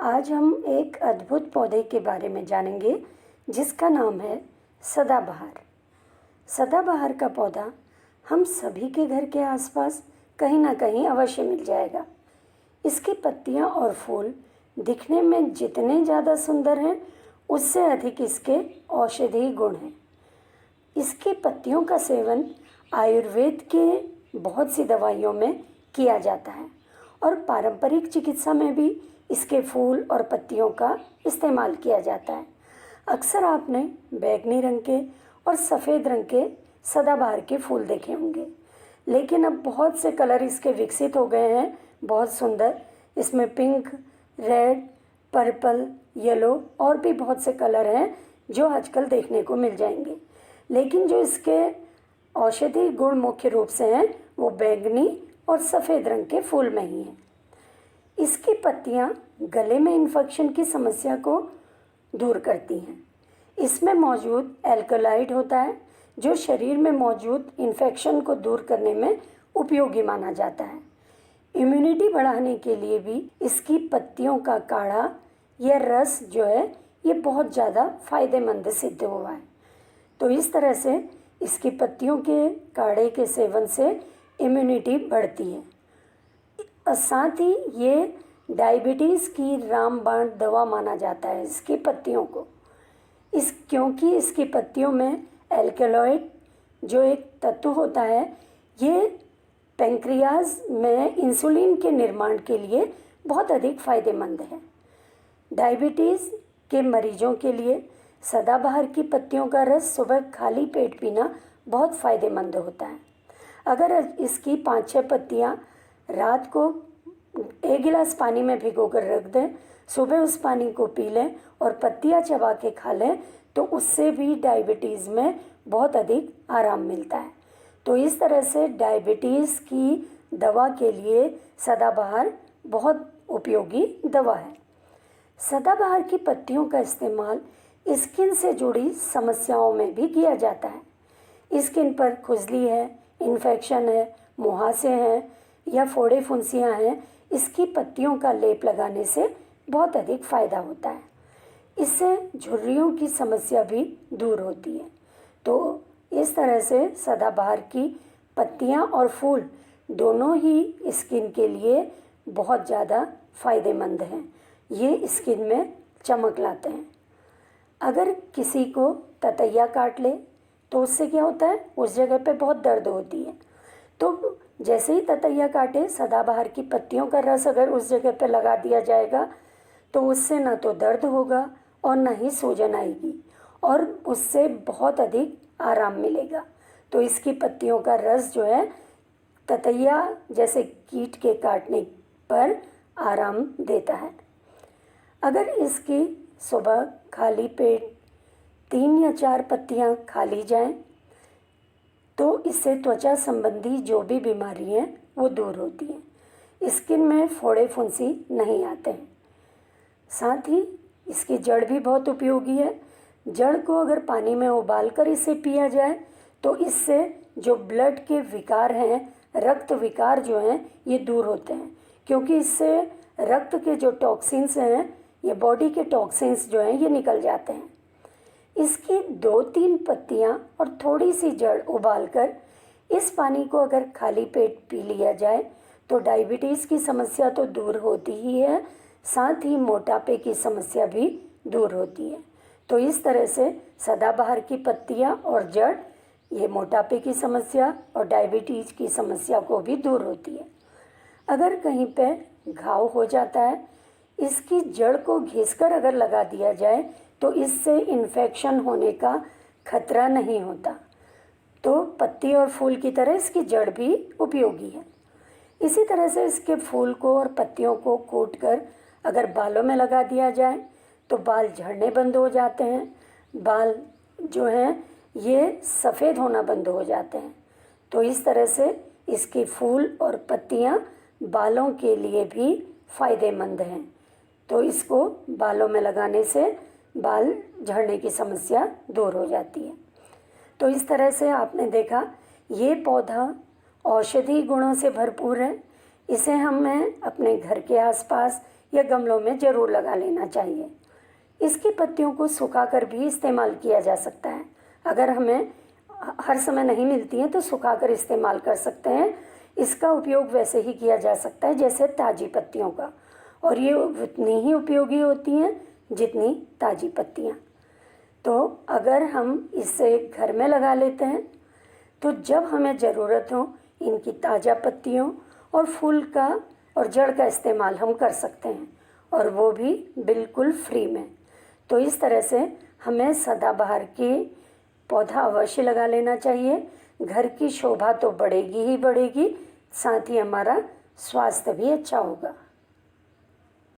आज हम एक अद्भुत पौधे के बारे में जानेंगे जिसका नाम है सदाबहार। सदाबहार का पौधा हम सभी के घर के आसपास कहीं ना कहीं अवश्य मिल जाएगा। इसकी पत्तियां और फूल दिखने में जितने ज़्यादा सुंदर हैं, उससे अधिक इसके औषधीय गुण हैं। इसकी पत्तियों का सेवन आयुर्वेद के बहुत सी दवाइयों में किया जाता है और पारंपरिक चिकित्सा में भी इसके फूल और पत्तियों का इस्तेमाल किया जाता है। अक्सर आपने बैंगनी रंग के और सफ़ेद रंग के सदाबहार के फूल देखे होंगे, लेकिन अब बहुत से कलर इसके विकसित हो गए हैं, बहुत सुंदर। इसमें पिंक, रेड, पर्पल, येलो और भी बहुत से कलर हैं जो आजकल देखने को मिल जाएंगे। लेकिन जो इसके औषधीय गुण मुख्य रूप से हैं वो बैंगनी और सफ़ेद रंग के फूल में ही हैं। इसकी पत्तियां गले में इन्फेक्शन की समस्या को दूर करती हैं। इसमें मौजूद एल्कलॉइड होता है जो शरीर में मौजूद इन्फेक्शन को दूर करने में उपयोगी माना जाता है। इम्यूनिटी बढ़ाने के लिए भी इसकी पत्तियों का काढ़ा या रस जो है ये बहुत ज़्यादा फायदेमंद सिद्ध हुआ है। तो इस तरह से इसकी पत्तियों के काढ़े के सेवन से इम्यूनिटी बढ़ती है। और साथ ही ये डायबिटीज़ की रामबाण दवा माना जाता है इसकी पत्तियों को, क्योंकि इसकी पत्तियों में एल्कलॉइड जो एक तत्व होता है, ये पैंक्रियाज में इंसुलिन के निर्माण के लिए बहुत अधिक फायदेमंद है। डायबिटीज़ के मरीजों के लिए सदाबहार की पत्तियों का रस सुबह खाली पेट पीना बहुत फ़ायदेमंद होता है। अगर इसकी 5-6 पत्तियां रात को 1 गिलास पानी में भिगोकर रख दें, सुबह उस पानी को पी लें और पत्तियां चबा के खा लें, तो उससे भी डायबिटीज़ में बहुत अधिक आराम मिलता है। तो इस तरह से डायबिटीज़ की दवा के लिए सदाबहार बहुत उपयोगी दवा है। सदाबहार की पत्तियों का इस्तेमाल स्किन से जुड़ी समस्याओं में भी किया जाता है। स्किन पर खुजली है, इन्फेक्शन है, मुहासे हैं या फोड़े फुंसियाँ हैं, इसकी पत्तियों का लेप लगाने से बहुत अधिक फ़ायदा होता है। इससे झुर्रियों की समस्या भी दूर होती है। तो इस तरह से सदाबहार की पत्तियां और फूल दोनों ही स्किन के लिए बहुत ज़्यादा फ़ायदेमंद हैं। ये स्किन में चमक लाते हैं। अगर किसी को ततैया काट ले तो उससे क्या होता है, उस जगह पे बहुत दर्द होती है। तो जैसे ही ततैया काटे, सदाबहार की पत्तियों का रस अगर उस जगह पे लगा दिया जाएगा तो उससे ना तो दर्द होगा और ना ही सूजन आएगी और उससे बहुत अधिक आराम मिलेगा। तो इसकी पत्तियों का रस जो है ततैया जैसे कीट के काटने पर आराम देता है। अगर इसकी सुबह खाली पेट 3 या 4 पत्तियां खा ली जाएं तो इससे त्वचा संबंधी जो भी बीमारी हैं वो दूर होती हैं। स्किन में फोड़े फुंसी नहीं आते हैं। साथ ही इसकी जड़ भी बहुत उपयोगी है। जड़ को अगर पानी में उबालकर इसे पिया जाए तो इससे जो ब्लड के विकार हैं, रक्त विकार जो हैं, ये दूर होते हैं, क्योंकि इससे रक्त के जो टॉक्सिन्स हैं, ये बॉडी के टॉक्सिन्स जो हैं ये निकल जाते हैं। इसकी 2-3 पत्तियां और थोड़ी सी जड़ उबालकर इस पानी को अगर खाली पेट पी लिया जाए तो डायबिटीज़ की समस्या तो दूर होती ही है, साथ ही मोटापे की समस्या भी दूर होती है। तो इस तरह से सदाबहार की पत्तियां और जड़ ये मोटापे की समस्या और डायबिटीज़ की समस्या को भी दूर होती है। अगर कहीं पे घाव हो जाता है, इसकी जड़ को घिसकर अगर लगा दिया जाए तो इससे इन्फेक्शन होने का खतरा नहीं होता। तो पत्ती और फूल की तरह इसकी जड़ भी उपयोगी है। इसी तरह से इसके फूल को और पत्तियों को कूटकर अगर बालों में लगा दिया जाए तो बाल झड़ने बंद हो जाते हैं, बाल जो हैं ये सफ़ेद होना बंद हो जाते हैं। तो इस तरह से इसके फूल और पत्तियां बालों के लिए भी फ़ायदेमंद हैं। तो इसको बालों में लगाने से बाल झड़ने की समस्या दूर हो जाती है। तो इस तरह से आपने देखा ये पौधा औषधि गुणों से भरपूर है। इसे हमें अपने घर के आसपास या गमलों में ज़रूर लगा लेना चाहिए। इसकी पत्तियों को सुखाकर भी इस्तेमाल किया जा सकता है। अगर हमें हर समय नहीं मिलती हैं तो सुखाकर इस्तेमाल कर सकते हैं। इसका उपयोग वैसे ही किया जा सकता है जैसे ताज़ी पत्तियों का, और ये उतनी ही उपयोगी होती हैं जितनी ताज़ी पत्तियाँ। तो अगर हम इसे घर में लगा लेते हैं तो जब हमें ज़रूरत हो इनकी ताज़ा पत्तियों और फूल का और जड़ का इस्तेमाल हम कर सकते हैं, और वो भी बिल्कुल फ्री में। तो इस तरह से हमें सदाबहार की पौधा अवश्य लगा लेना चाहिए। घर की शोभा तो बढ़ेगी ही बढ़ेगी, साथ ही हमारा स्वास्थ्य भी अच्छा होगा।